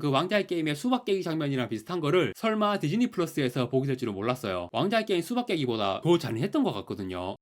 그 왕자의 게임의 수박 깨기 장면이랑 비슷한 거를 설마 디즈니 플러스에서 보게 될 줄은 몰랐어요. 왕자의 게임 수박 깨기보다 더 잔인했던 것 같거든요.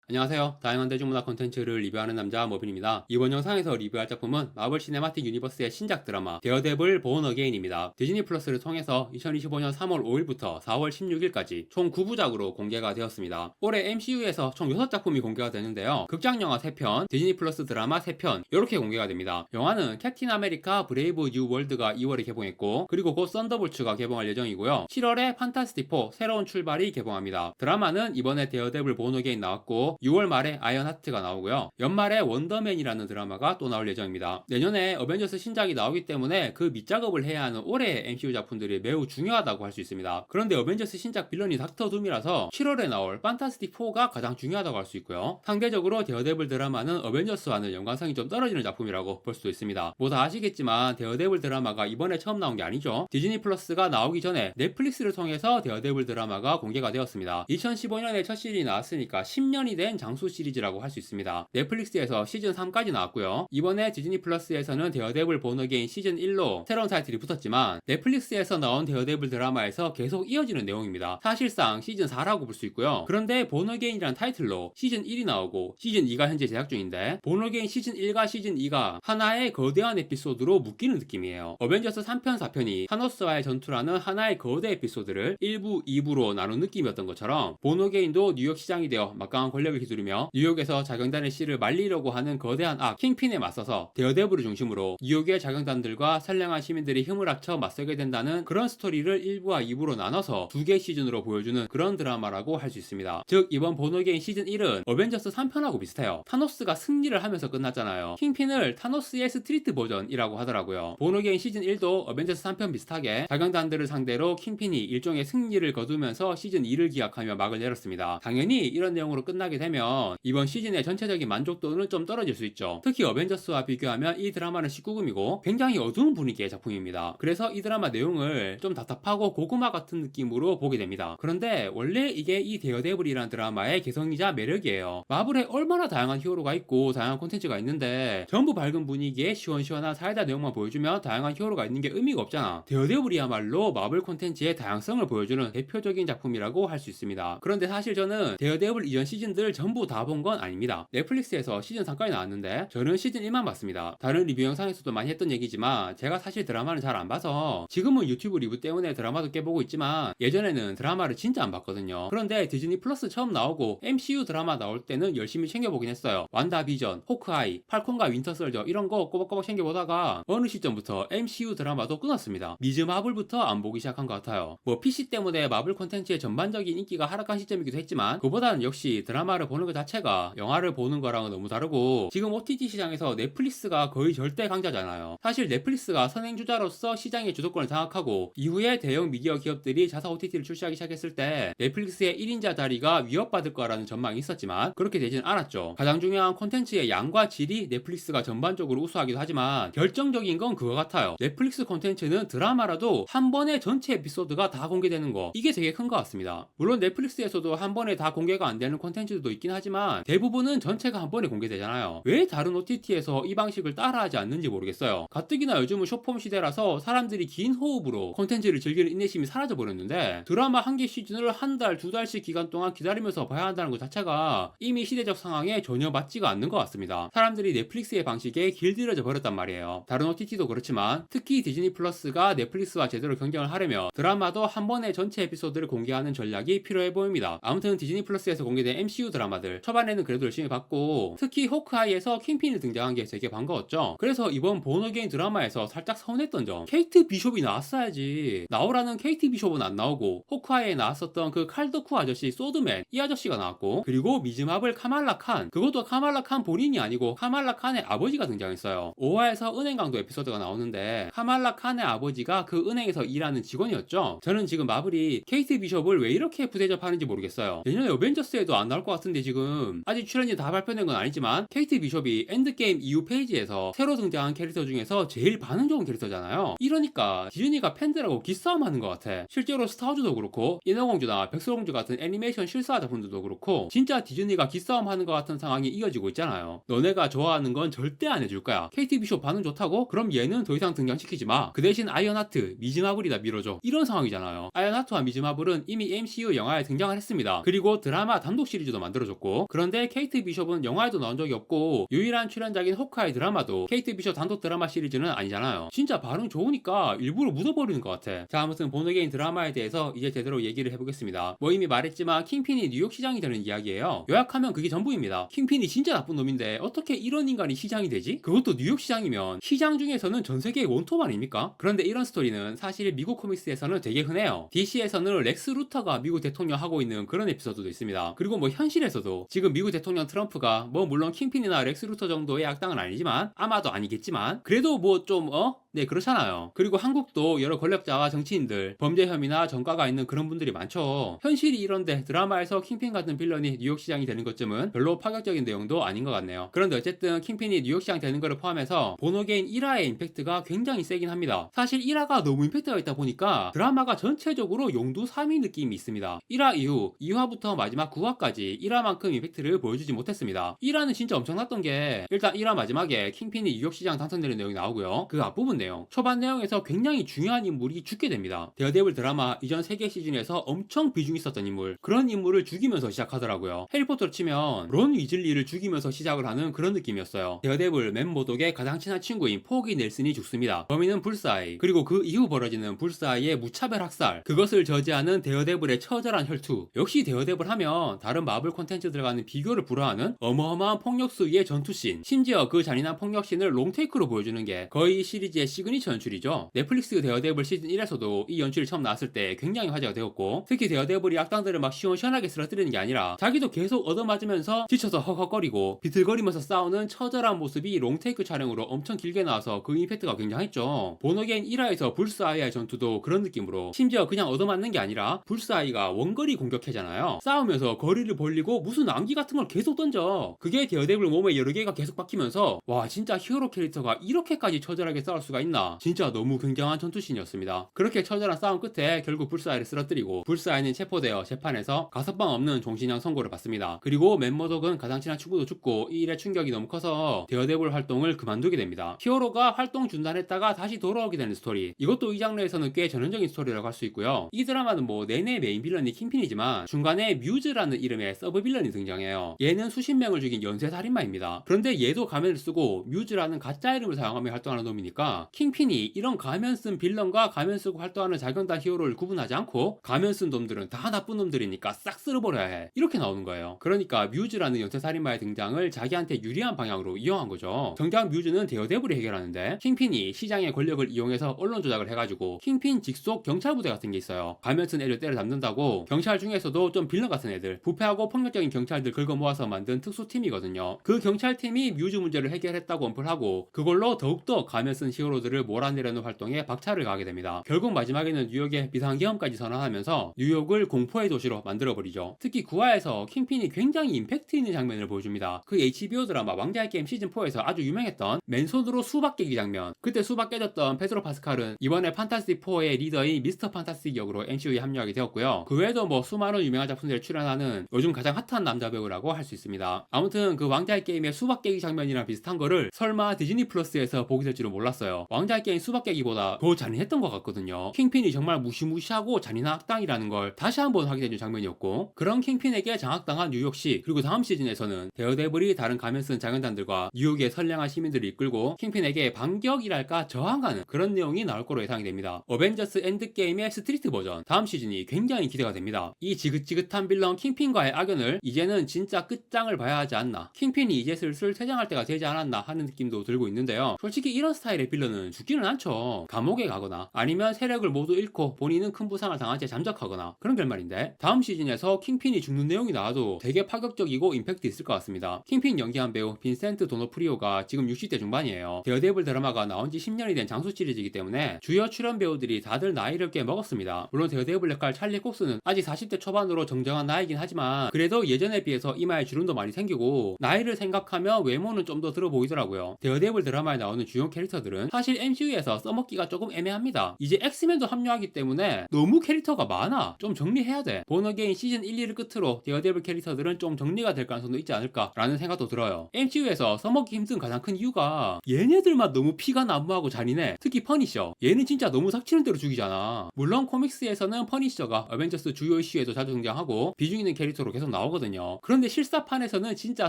안녕하세요. 다양한 대중문화 콘텐츠를 리뷰하는 남자 머빈입니다. 이번 영상에서 리뷰할 작품은 마블 시네마틱 유니버스의 신작 드라마 데어데블 본 어게인입니다. 디즈니 플러스를 통해서 2025년 3월 5일부터 4월 16일까지 총 9부작으로 공개가 되었습니다. 올해 MCU에서 총 6작품이 공개가 되는데요. 극장 영화 3편, 디즈니 플러스 드라마 3편 이렇게 공개가 됩니다. 영화는 캡틴 아메리카 브레이브 뉴 월드가 2월에 개봉했고, 그리고 곧 썬더볼츠가 개봉할 예정이고요. 7월에 판타스틱 4 새로운 출발이 개봉합니다. 드라마는 이번에 데어데블 본 어게인 나왔고, 6월 말에 아이언하트가 나오고요. 연말에 원더맨이라는 드라마가 또 나올 예정입니다. 내년에 어벤져스 신작이 나오기 때문에 그 밑작업을 해야 하는 올해의 MCU 작품들이 매우 중요하다고 할 수 있습니다. 그런데 어벤져스 신작 빌런이 닥터 둠이라서 7월에 나올 판타스틱 4가 가장 중요하다고 할 수 있고요. 상대적으로 데어데블 드라마는 어벤져스와는 연관성이 좀 떨어지는 작품이라고 볼 수도 있습니다. 뭐 다 아시겠지만 데어데블 드라마가 이번에 처음 나온 게 아니죠. 디즈니 플러스가 나오기 전에 넷플릭스를 통해서 데어데블 드라마가 공개가 되었습니다. 2015년에 첫 시즌이 나왔으니까 10년이 된 장수 시리즈라고 할 수 있습니다. 넷플릭스에서 시즌 3까지 나왔고요. 이번에 디즈니 플러스에서는 데어데블 본 어게인 시즌 1로 새로운 타이틀이 붙었지만, 넷플릭스에서 나온 데어데블 드라마에서 계속 이어지는 내용입니다. 사실상 시즌 4라고 볼 수 있고요. 그런데 본 어게인이라는 타이틀로 시즌 1이 나오고 시즌 2가 현재 제작 중인데, 본 어게인 시즌 1과 시즌 2가 하나의 거대한 에피소드로 묶이는 느낌이에요. 어벤져스 3편 4편이 타노스와의 전투라는 하나의 거대 에피소드를 1부, 2부로 나눈 느낌이었던 것처럼, 본 어게인도 뉴욕 시장이 되어 막강한 권력을 휘두르며 뉴욕에서 자경단의 씨를 말리려고 하는 거대한 악 킹핀에 맞서서 데어데블을 중심으로 뉴욕의 자경단들과 선량한 시민들이 힘을 합쳐 맞서게 된다는 그런 스토리를 1부와 2부로 나눠서 두 개 시즌으로 보여주는 그런 드라마라고 할 수 있습니다. 즉, 이번 본 어게인 시즌 1은 어벤져스 3편하고 비슷해요. 타노스가 승리를 하면서 끝났잖아요. 킹핀을 타노스의 스트리트 버전이라고 하더라고요. 본 어게인 시즌 1도 어벤져스 3편 비슷하게 자경단들을 상대로 킹핀이 일종의 승리를 거두면서 시즌 2를 기약하며 막을 내렸습니다. 당연히 이런 내용으로 끝나게 되면 이번 시즌의 전체적인 만족도는 좀 떨어질 수 있죠. 특히 어벤져스와 비교하면 이 드라마는 19금이고 굉장히 어두운 분위기의 작품입니다. 그래서 이 드라마 내용을 좀 답답하고 고구마 같은 느낌으로 보게 됩니다. 그런데 원래 이게 이 데어데블이라는 드라마의 개성이자 매력이에요. 마블에 얼마나 다양한 히어로가 있고 다양한 콘텐츠가 있는데 전부 밝은 분위기에 시원시원한 사이다 내용만 보여주면 다양한 히어로가 있는 게 의미가 없잖아. 데어데블이야말로 마블 콘텐츠의 다양성을 보여주는 대표적인 작품이라고 할 수 있습니다. 그런데 사실 저는 데어데블 이전 시즌들 전부 다 본 건 아닙니다. 넷플릭스에서 시즌 3까지 나왔는데 저는 시즌 1만 봤습니다. 다른 리뷰 영상에서도 많이 했던 얘기지만 제가 사실 드라마는 잘 안 봐서 지금은 유튜브 리뷰 때문에 드라마도 깨보고 있지만 예전에는 드라마를 진짜 안 봤거든요. 그런데 디즈니 플러스 처음 나오고 MCU 드라마 나올 때는 열심히 챙겨보긴 했어요. 완다 비전, 호크아이, 팔콘과 윈터 솔저 이런 거 꼬박꼬박 챙겨보다가 어느 시점부터 MCU 드라마도 끊었습니다. 미즈 마블부터 안 보기 시작한 것 같아요. 뭐 PC 때문에 마블 콘텐츠의 전반적인 인기가 하락한 시점이기도 했지만 그보다는 역시 드라마를 보는 것 자체가 영화를 보는 거랑은 너무 다르고, 지금 OTT 시장에서 넷플릭스가 거의 절대 강자잖아요. 사실 넷플릭스가 선행주자로서 시장의 주도권을 장악하고 이후에 대형 미디어 기업들이 자사 OTT를 출시하기 시작했을 때 넷플릭스의 1인자 자리가 위협받을 거라는 전망이 있었지만 그렇게 되진 않았죠. 가장 중요한 콘텐츠의 양과 질이 넷플릭스가 전반적으로 우수하기도 하지만 결정적인 건 그거 같아요. 넷플릭스 콘텐츠는 드라마라도 한 번에 전체 에피소드가 다 공개되는 거, 이게 되게 큰 것 같습니다. 물론 넷플릭스에서도 한 번에 다 공개가 안 되는 콘텐츠도 있긴 하지만 대부분은 전체가 한 번에 공개되잖아요. 왜 다른 OTT에서 이 방식을 따라하지 않는지 모르겠어요. 가뜩이나 요즘은 숏폼 시대라서 사람들이 긴 호흡으로 콘텐츠를 즐기는 인내심이 사라져 버렸는데, 드라마 한 개 시즌을 한 달, 두 달씩 기간 동안 기다리면서 봐야 한다는 것 자체가 이미 시대적 상황에 전혀 맞지가 않는 것 같습니다. 사람들이 넷플릭스의 방식에 길들여져 버렸단 말이에요. 다른 OTT도 그렇지만 특히 디즈니 플러스가 넷플릭스와 제대로 경쟁을 하려면 드라마도 한 번에 전체 에피소드를 공개하는 전략이 필요해 보입니다. 아무튼 디즈니 플러스에서 공개된 MCU 드라마들 초반에는 그래도 열심히 봤고, 특히 호크아이에서 킹핀이 등장한 게 되게 반가웠죠. 그래서 이번 본 어게인 드라마에서 살짝 서운했던 점, 케이트 비숍이 나왔어야지. 나오라는 케이트 비숍은 안 나오고 호크아이에 나왔었던 그 칼더쿠 아저씨 소드맨, 이 아저씨가 나왔고, 그리고 미즈 마블 카말라 칸, 그것도 카말라 칸 본인이 아니고 카말라 칸의 아버지가 등장했어요. 5화에서 은행 강도 에피소드가 나오는데 카말라 칸의 아버지가 그 은행에서 일하는 직원이었죠. 저는 지금 마블이 케이트 비숍을 왜 이렇게 부대접하는지 모르겠어요. 내년에 어벤져스에도 안 나올 것 같은데 지금 아직 출연이 다 발표된 건 아니지만 케이트 비숍이 엔드게임 이후 페이지에서 새로 등장한 캐릭터 중에서 제일 반응 좋은 캐릭터잖아요. 이러니까 디즈니가 팬들하고 기싸움하는 것 같아. 실제로 스타워즈도 그렇고 인어공주나 백설공주 같은 애니메이션 실사 작품들도 그렇고 진짜 디즈니가 기싸움하는 것 같은 상황이 이어지고 있잖아요. 너네가 좋아하는 건 절대 안 해줄 거야. 케이트 비숍 반응 좋다고? 그럼 얘는 더 이상 등장시키지 마. 그 대신 아이언하트, 미즈마블이다 밀어줘. 이런 상황이잖아요. 아이언하트와 미즈마블은 이미 MCU 영화에 등장을 했습니다. 그리고 드라마 단독 시리즈도 만들어줬고, 그런데 케이트 비숍은 영화에도 나온 적이 없고 유일한 출연작인 호크아이 드라마도 케이트 비숍 단독 드라마 시리즈는 아니잖아요. 진짜 반응 좋으니까 일부러 묻어버리는 것 같아. 자, 아무튼 보너게임 드라마에 대해서 이제 제대로 얘기를 해보겠습니다. 뭐 이미 말했지만 킹핀이 뉴욕 시장이 되는 이야기예요. 요약하면 그게 전부입니다. 킹핀이 진짜 나쁜 놈인데 어떻게 이런 인간이 시장이 되지? 그것도 뉴욕 시장이면 시장 중에서는 전 세계의 원톱 아닙니까? 그런데 이런 스토리는 사실 미국 코믹스에서는 되게 흔해요. DC에서는 렉스 루터가 미국 대통령 하고 있는 그런 에피소드도 있습니다. 그리고 뭐 현실에서도 지금 미국 대통령 트럼프가 뭐 물론 킹핀이나 렉스 루터 정도의 악당은 아니지만 아마도 아니겠지만 그래도 뭐 좀 네, 그렇잖아요. 그리고 한국도 여러 권력자와 정치인들, 범죄 혐의나 전과가 있는 그런 분들이 많죠. 현실이 이런데 드라마에서 킹핀 같은 빌런이 뉴욕 시장이 되는 것쯤은 별로 파격적인 내용도 아닌 것 같네요. 그런데 어쨌든 킹핀이 뉴욕 시장 되는 것을 포함해서 보너게임 1화의 임팩트가 굉장히 세긴 합니다. 사실 1화가 너무 임팩트가 있다 보니까 드라마가 전체적으로 용두사미 느낌이 있습니다. 1화 이후 2화부터 마지막 9화까지 1화만큼 임팩트를 보여주지 못했습니다. 1화는 진짜 엄청났던 게 일단 1화 마지막에 킹핀이 뉴욕 시장 당선되는 내용이 나오고요. 그 앞부분 내용, 초반 내용에서 굉장히 중요한 인물이 죽게 됩니다. 데어데블 드라마 이전 3개 시즌에서 엄청 비중 있었던 인물, 그런 인물을 죽이면서 시작하더라고요. 해리포터로 치면 론 위즐리를 죽이면서 시작을 하는 그런 느낌이었어요. 데어데블 맨 모독의 가장 친한 친구인 포기 넬슨이 죽습니다. 범인은 불사이, 그리고 그 이후 벌어지는 불사이의 무차별 학살, 그것을 저지하는 데어데블의 처절한 혈투. 역시 데어데블 하면 다른 마블 콘텐츠들과는 비교를 불허하는 어마어마한 폭력수위의 전투씬, 심지어 그 잔인한 폭력씬을 롱테이크로 보여주는 게 거의 시리즈의 시그니처 연출이죠. 넷플릭스 데어데블 시즌 1에서도 이 연출이 처음 나왔을 때 굉장히 화제가 되었고, 특히 데어데블이 악당들을 막 시원시원하게 쓰러뜨리는 게 아니라 자기도 계속 얻어맞으면서 지쳐서 헉헉거리고 비틀거리면서 싸우는 처절한 모습이 롱테이크 촬영으로 엄청 길게 나와서 그 임팩트가 굉장했죠. 보너게임 1화에서 불스아이의 전투도 그런 느낌으로, 심지어 그냥 얻어맞는 게 아니라 불스아이가 원거리 공격해잖아요. 싸우면서 거리를 벌리고 무슨 암기 같은 걸 계속 던져. 그게 데어데블 몸에 여러 개가 계속 박히면서 와, 진짜 히어로 캐릭터가 이렇게까지 처절하게 싸울 수가 있나. 진짜 너무 굉장한 전투씬이었습니다. 그렇게 처절한 싸움 끝에 결국 불사이를 쓰러뜨리고 불사이는 체포되어 재판에서 가석방 없는 종신형 선고를 받습니다. 그리고 맨모독은 가장 친한 친구도 죽고 이 일의 충격이 너무 커서 데어데블 활동을 그만두게 됩니다. 히어로가 활동 중단했다가 다시 돌아오게 되는 스토리, 이것도 이 장르에서는 꽤 전형적인 스토리라고 할 수 있고요. 이 드라마는 뭐 내내 메인 빌런이 킹핀이지만 중간에 뮤즈라는 이름의 서브 빌런이 등장해요. 얘는 수십 명을 죽인 연쇄살인마입니다. 그런데 얘도 가면을 쓰고 뮤즈라는 가짜 이름을 사용하며 활동하는 놈이니까 킹핀이 이런 가면 쓴 빌런과 가면 쓰고 활동하는 자경단 히어로를 구분하지 않고 가면 쓴 놈들은 다 나쁜 놈들이니까 싹 쓸어버려야 해, 이렇게 나오는 거예요. 그러니까 뮤즈라는 연쇄살인마의 등장을 자기한테 유리한 방향으로 이용한 거죠. 정작 뮤즈는 데어데블이 해결하는데 킹핀이 시장의 권력을 이용해서 언론 조작을 해가지고 킹핀 직속 경찰 부대 같은 게 있어요. 가면 쓴 애를 때려잡는다고. 경찰 중에서도 좀 빌런 같은 애들, 부패하고 폭력적인 경찰들 긁어 모아서 만든 특수팀이거든요. 그 경찰팀이 뮤즈 문제를 해결했다고 언플하고 그걸로 더욱더 가면 쓴 히어로들을 몰아내려는 활동에 박차를 가하게 됩니다. 결국 마지막에는 뉴욕에 비상계엄까지 선언하면서 뉴욕을 공포의 도시로 만들어버리죠. 특히 9화에서 킹핀이 굉장히 임팩트 있는 장면을 보여줍니다. 그 HBO 드라마 왕자의 게임 시즌4에서 아주 유명했던 맨손으로 수박 깨기 장면. 그때 수박 깨졌던 페드로 파스칼은 이번에 판타스틱4의 리더인 미스터 판타스틱 역으로 MCU에 합류하게 되었고요. 그 외에도 뭐 수많은 유명한 작품들에 출연하는 요즘 가장 핫한 남자 배우라고 할 수 있습니다. 아무튼 그 왕자의 게임의 수박 깨기 장면이랑 비슷한 거를 설마 디즈니 플러스에서 보게 될 줄은 몰랐어요. 왕자의 게임 수박 깨기보다 더 잔인했던 것 같거든요. 킹핀이 정말 무시무시하고 잔인한 악당이라는 걸 다시 한번 하게 되는 장면이었고, 그런 킹핀에게 장악당한 뉴욕시, 그리고 다음 시즌에서는 데어데블이 다른 가면 쓴 장현단들과 뉴욕의 선량한 시민들을 이끌고 킹핀에게 반격이랄까 저항하는 그런 내용이 나올 거로 예상이 됩니다. 어벤져스 엔드게임의 스트리트 버전 다음 시즌이 굉장히 기대가 됩니다. 이 지긋지긋한 빌런 킹핀과의 악연을 이제는 진짜 끝장을 봐야 하지 않나, 킹핀이 이제 슬슬 퇴장할 때가 되지 않았나 하는 느낌도 들고 있는데요. 솔직히 이런 스타일의 빌런은 죽지는 않죠. 감옥에 가거나 아니면 세력을 모두 잃고 본인은 큰 부상을 당한 채 잠적하거나 그런 결말인데, 다음 시즌에서 킹핀이 죽는 내용이 나와도 되게 파격적이고 임팩트 있을 것 같습니다. 킹핀 연기한 배우 빈센트 도노프리오가 지금 60대 중반이에요. 데어데블 드라마가 나온 지 10년이 된 장수 시리즈이기 때문에 주요 출연 배우들이 다들 나이를 꽤 먹었습니다. 물론 데어데블 역할 찰리 콕스는 아직 40대 초반으로 정정한 나이긴 하지만 그래도 그래도 예전에 비해서 이마에 주름도 많이 생기고 나이를 생각하면 외모는 좀 더 들어 보이더라고요. 데어데블 드라마에 나오는 주요 캐릭터들은 사실 MCU에서 써먹기가 조금 애매합니다. 이제 엑스맨도 합류하기 때문에 너무 캐릭터가 많아. 좀 정리해야 돼. 본어게인 시즌 1, 2를 끝으로 데어데블 캐릭터들은 좀 정리가 될 가능성도 있지 않을까라는 생각도 들어요. MCU에서 써먹기 힘든 가장 큰 이유가 얘네들만 너무 피가 난무하고 잔인해. 특히 퍼니셔. 얘는 진짜 너무 삭치는 대로 죽이잖아. 물론 코믹스에서는 퍼니셔가 어벤져스 주요 이슈에도 자주 등장하고 비중 있는 캐릭터로 계속 나오거든요. 그런데 실사판에서는 진짜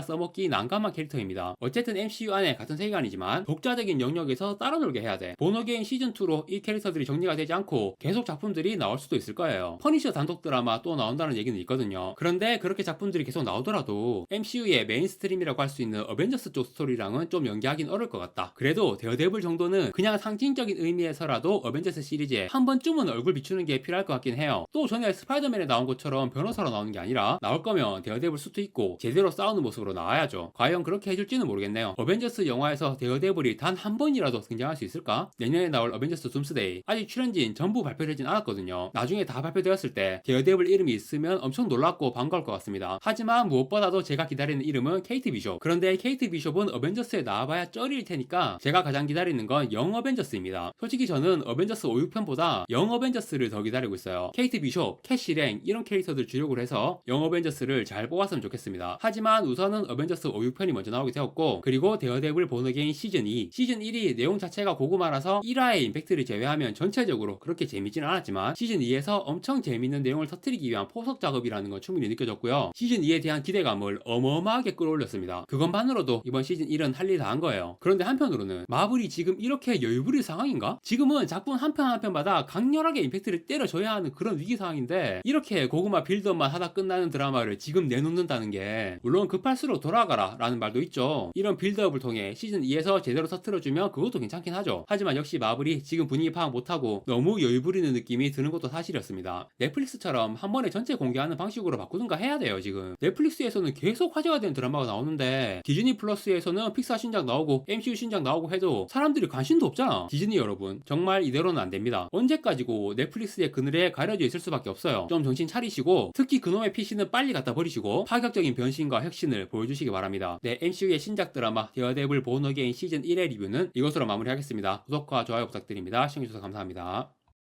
써먹기 난감한 캐릭터입니다. 어쨌든 MCU 안에 같은 세계관이지만 독자적인 영역에서 따라 놀게 해야 돼. 본어게인 시즌2로 이 캐릭터들이 정리가 되지 않고 계속 작품들이 나올 수도 있을 거예요. 퍼니셔 단독 드라마 또 나온다는 얘기는 있거든요. 그런데 그렇게 작품들이 계속 나오더라도 MCU의 메인스트림이라고 할 수 있는 어벤져스 쪽 스토리랑은 좀 연계하긴 어려울 것 같다. 그래도 데어데블 정도는 그냥 상징적인 의미에서라도 어벤져스 시리즈에 한 번쯤은 얼굴 비추는 게 필요할 것 같긴 해요. 또 전에 스파이더맨에 나온 것처럼 변호사로 나오는 게 아니라 나올 거면 데어데블 수트 입고 제대로 싸우는 모습으로 나와야죠. 과연 그렇게 해줄지는 모르겠네요. 어벤져스 영화에서 데어데블이 단 한 번이라도 등장할 수 있을까? 내년에 나올 어벤져스 둠스데이 아직 출연진 전부 발표되진 않았거든요. 나중에 다 발표되었을 때 데어데블 이름이 있으면 엄청 놀랍고 반가울 것 같습니다. 하지만 무엇보다도 제가 기다리는 이름은 케이트 비숍. 그런데 케이트 비숍은 어벤져스에 나와봐야 쩔일 테니까 제가 가장 기다리는 건 영 어벤져스입니다. 솔직히 저는 어벤져스 5, 6편보다 영 어벤져스를 더 기다리고 있어요. 케이트 비숍, 캐시랭 이런 캐릭터들 주력으로 해서 영 어벤져스를 잘 뽑았으면 좋겠습니다. 하지만 우선은 어벤져스 5, 6편이 먼저 나오게 되었고 그리고 데어데블 본어게인 시즌 2 시즌 1이 내용 자체가 고구마라서 1화의 임팩트를 제외하면 전체적으로 그렇게 재밌지는 않았지만 시즌 2에서 엄청 재밌는 내용을 터뜨리기 위한 포석 작업이라는 건 충분히 느껴졌고요. 시즌 2에 대한 기대감을 어마어마하게 끌어올렸습니다. 그것만으로도 이번 시즌 1은 할 일 다 한 거예요. 그런데 한편으로는 마블이 지금 이렇게 여유부릴 상황인가? 지금은 작품 한 편 한 편마다 강렬하게 임팩트를 때려줘야 하는 그런 위기 상황인데 이렇게 고구마 빌드업만 하다 끝나는 드라마를 지금 내놓는다는 게 물론 급할수록 돌아가라 라는 말도 있죠. 이런 빌드업을 통해 시즌 2에서 제대로 터트려주면 그것도 괜찮긴 하죠. 하지만 역시 마블이 지금 분위기 파악 못하고 너무 여유부리는 느낌이 드는 것도 사실이었습니다. 넷플릭스처럼 한 번에 전체 공개하는 방식으로 바꾸든가 해야 돼요. 지금 넷플릭스에서는 계속 화제가 되는 드라마가 나오는데 디즈니 플러스에서는 픽사 신작 나오고 MCU 신작 나오고 해도 사람들이 관심도 없잖아. 디즈니 여러분 정말 이대로는 안 됩니다. 언제까지고 넷플릭스의 그늘에 가려져 있을 수밖에 없어요. 좀 정신 차리시고 특히 그놈의 PC는 빨리 갖다 버리시고 파격적인 변신과 혁신을 보여주시기 바랍니다. 네, MCU의 신작 드라마 데어데블 본 어게인 시즌 1의 리뷰는 이것으로 마무리하겠습니다. 구독과 좋아요 부탁드립니다. 시청해주셔서 감사합니다.